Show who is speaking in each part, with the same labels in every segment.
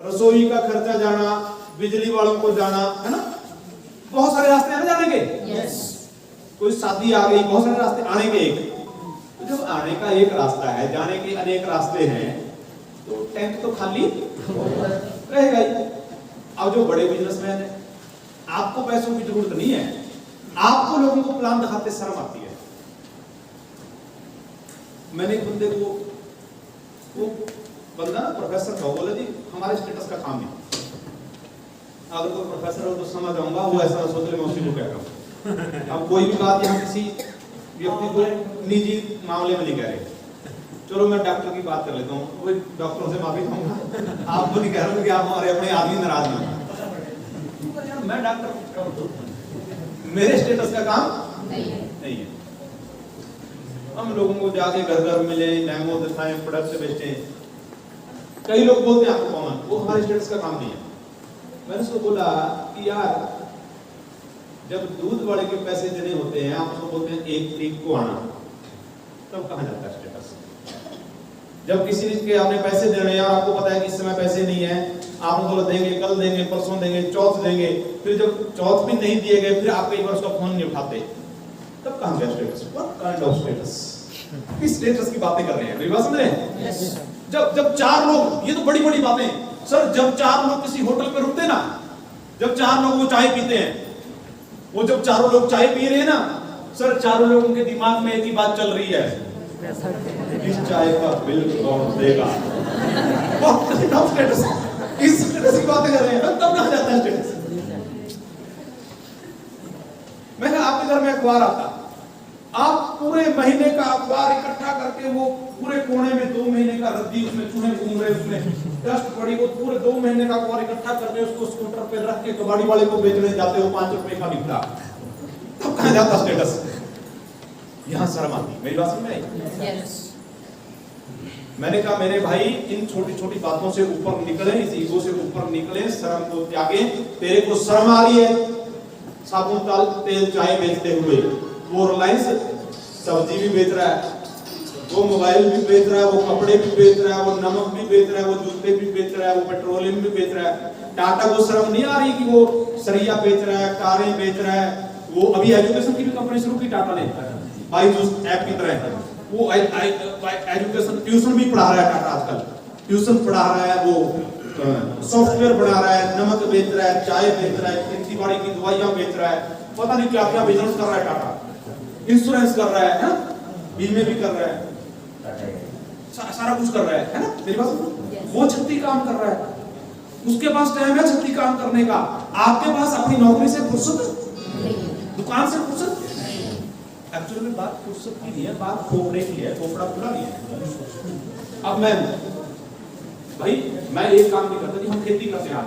Speaker 1: रसोई का खर्चा जाना, बिजली वालों को जाना, है ना, बहुत सारे रास्ते हैं जाने के।
Speaker 2: यस।
Speaker 1: कोई शादी आ गई, बहुत सारे रास्ते आने के एक। तो जब आने का एक रास्ता है, जाने के अनेक रास्ते हैं, तो टैंक तो खाली रहेगा ही। अब जो बड़े बिजनेसमैन हैं, आपको पैसों की जरूरत नहीं है, आपको लोगों को प्लान दिखाते शर्म आती है। मैंने एक बंदे को, वो बंदा ना प्रोफेसर था, बोला जी हमारे स्टेटस का काम है, अगर कोई प्रोफेसर हो तो समझ आऊंगा, वो ऐसा सोच ले मैं उसी को कह रहा हूँ। अब कोई भी बात यहाँ किसी व्यक्ति को निजी मामले में नहीं कह रहे, चलो मैं डॉक्टर की बात कर लेता हूँ, वो डॉक्टरों से माफी चाहूंगा, आपको नहीं कह रहा हूँ कि आप हमारे अपने आदमी नाराज ना हो। मैं डॉक्टर, मेरे स्टेटस का काम नहीं है। हम लोगों को जाके घर घर मिले, डेमो दिखाएं, प्रोडक्ट बेचें। कई लोग बोलते हैं आपको कौन, वो हमारे स्टेटस का काम नहीं है। मैंने उसको बोला कि यार जब दूध वाले के पैसे देने होते हैं, आप उसको बोलते हैं 1 तारीख को आना, तब कहाँ जाता है स्टेटस? जब किसी के आपने पैसे देने हैं और आपको पता है कि इस समय पैसे नहीं है, आप बोलो देंगे, कल देंगे, परसों देंगे, चौथ देंगे, फिर जब चौथ भी नहीं दिए गए, फिर आप कई बार उसका फोन नहीं उठाते, तब कहाँ गया status? What kind of status? किस स्टेटस की बातें कर रहे हैं? मेरी बात समझ रहे हैं? जब 4 लोग, ये तो बड़ी बड़ी बातें सर, जब 4 लोग किसी होटल पे रुकते ना, जब 4 लोग वो चाय पीते हैं, वो जब चारों लोग चाय पी रहे हैं ना सर, चारों लोगों के दिमाग में एक ही बात चल रही है, इस चाय का बिल कौन देगा? स्टेटस, इस स्टेटस की बातें कर रहे हैं, तब कहाँ जाता है स्टेटस? मैं आपके घर में अखबार आता, आप पूरे महीने का अखबार इकट्ठा करके, वो पूरे कोने में 2 महीने का रद्दी, उसमें चूहे घूम रहे, उसमें डस्ट पड़ी, वो पूरे 2 महीने का अखबार इकट्ठा करके उसको स्कूटर पे रख के कबाड़ी वाले को बेचने जाते हो, 5 रुपए का बिकता, तब कहाँ जाता स्टेटस? यहाँ शर्म आती। मेरी बात समझ में आई? मैंने कहा मेरे भाई, इन छोटी छोटी बातों से ऊपर निकले, इस ईगो से ऊपर निकले, शर्म को त्यागे। तेरे को शर्म आ रही है साबुन तेल चाय बेचते हुए, वो रिलायंस सब्जी भी बेच रहा है, वो मोबाइल भी बेच रहा है, वो कपड़े भी बेच रहा है, वो नमक भी बेच रहा है, वो जूते भी बेच रहा है, वो पेट्रोलियम भी बेच रहा है। टाटा को शर्म नहीं आ रही कि वो सरिया बेच रहा है, कारें बेच रहा है। वो अभी एजुकेशन की भी कंपनी शुरू की टाटा ने, बायजूस ऐप की तरह, वो एजुकेशन ट्यूशन भी पढ़ा रहा है टाटा आजकल, ट्यूशन पढ़ा रहा है, वो सॉफ्टवेयर बना रहा है, नमक बेच रहा है, चाय बेच रहा है, खेती बाड़ी की दवाइयां बेच रहा है, पता नहीं क्या क्या बिजनेस कर रहा है टाटा, इंश्योरेंस कर रहा है, बीमे भी कर रहा है, सारा कुछ कर रहा है ना? मेरी बात, वो 36 काम कर रहा है, उसके पास टाइम है 36 काम करने का। आपके पास अपनी नौकरी से फुर्सत, दुकान से फुर्सत? एक्चुअली में बात फुर्सत की नहीं है, बात खोपड़े की है, खोपड़ा खुला नहीं है। अब मैं भाई, मैं एक काम नहीं करता कि हम खेती करते हैं,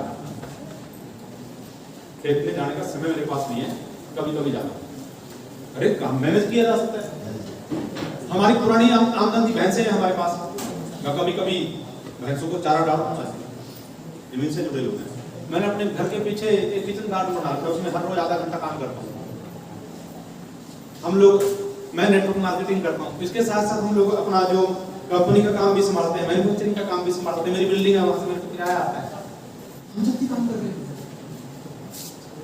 Speaker 1: खेत में जाने का समय मेरे पास नहीं है, कभी कभी जाता, अरे काम मैनेज किया जा सकता है। हमारी पुरानी आमदनी भैंसें हैं हमारे पास, मैं कभी कभी भैंसों को चारा डालता हूँ, जमीन से जुड़े लोग हैं। मैंने अपने घर के पीछे एक किचन गार्डन बना रखा है, उसमें हर रोज आधा घंटा काम करता हूँ। हम लोग, मैं नेटवर्क मार्केटिंग करता हूँ, इसके साथ साथ हम लोग अपना जो कंपनी का काम भी संभालते हैं, मैन्युफैक्चरिंग का काम भी संभालते हैं। मेरी बिल्डिंग है, वहां से मेरे को किराया आता है, हम जल्दी काम कर रहे हैं।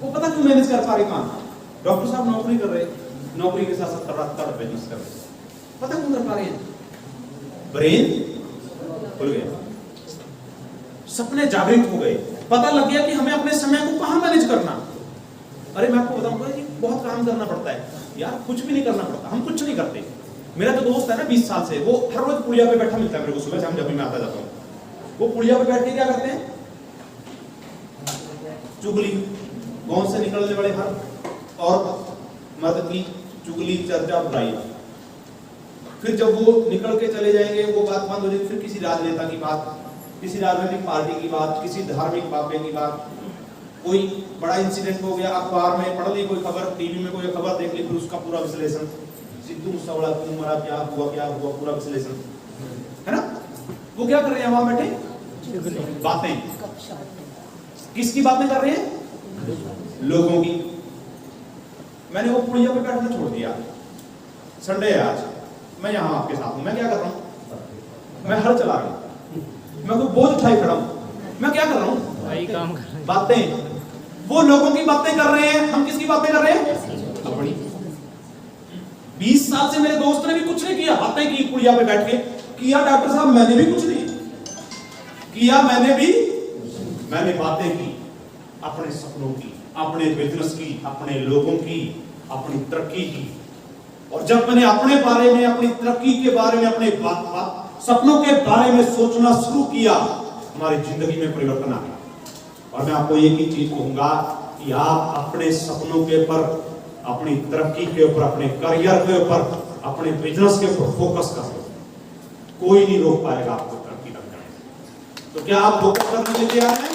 Speaker 1: वो पता क्यों मैनेज कर पा रहे काम? डॉक्टर साहब नौकरी कर रहे, नौकरी के साथ साथ तड़ातड़ बिजनेस कर रहे, पता क्यों कर पा रहे हैं? ब्रेन खुल गया, सपने जागृत हो गए, पता लग गया कि हमें अपने समय को कहां मैनेज करना। अरे मैं आपको बताऊंगा जी, बहुत काम करना पड़ता है यार, कुछ भी नहीं करना पड़ता, हम कुछ नहीं करते। मेरा जो दोस्त है ना 20 साल से, वो हर रोज पुलिया पे बैठा मिलता है मेरे को, सुबह शाम जब भी मैं आता जाता हूँ, वो पुलिया पे बैठ के क्या करते हैं? चुगली, गांव से निकलने वाले हर और मर्द की चुगली, चर्चा, बुराई। फिर जब वो निकल के चले जाएंगे, वो बात बंद हो जाएगी, फिर किसी राजनेता की बात, किसी राजनीतिक पार्टी की बात, किसी धार्मिक बाबे की बात, कोई बड़ा इंसिडेंट हो गया, अखबार में पढ़ ली कोई खबर, टीवी में कोई खबर देख ली, फिर उसका पूरा विश्लेषण, सिद्धू मूसेवाला क्यों मरा, क्या हुआ, पूरा विश्लेषण, है ना? वो क्या कर रहे हैं वहां बैठे? बातें। किसकी बातें कर रहे हैं? लोगों की। मैंने वो पुड़िया पे बैठना छोड़ दिया, संडे है आज, मैं यहाँ आपके साथ हूँ, मैं क्या कर रहा हूँ? मैं हर चला रहा हूँ, मैं कोई बोझ उठाए खड़ा हूँ, मैं क्या कर रहा हूं?
Speaker 2: वही काम कर रहे हैं।
Speaker 1: बातें। वो लोगों की बातें कर रहे हैं, हम किसकी बातें कर रहे हैं? अपनी। 20 साल से मेरे दोस्त ने भी कुछ नहीं किया, बातें की कुड़िया पे बैठ के। किया डॉक्टर साहब मैंने भी कुछ नहीं किया, मैंने बातें की अपने सपनों की, अपने बिजनेस की, अपने लोगों की, अपनी तरक्की की। और जब मैंने अपने बारे में, अपनी तरक्की के बारे में, अपने सपनों के बारे में सोचना शुरू किया, हमारी जिंदगी में परिवर्तन आ गया। और मैं आपको एक ही चीज कहूंगा कि आप अपने सपनों के ऊपर, अपनी तरक्की के ऊपर, अपने करियर के ऊपर, अपने बिजनेस के ऊपर फोकस कर लो, कोई नहीं रोक पाएगा आपको तरक्की तक जाने। तो क्या आप फोकस करने के लिए तैयार हैं?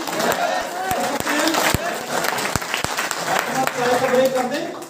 Speaker 1: कर दें।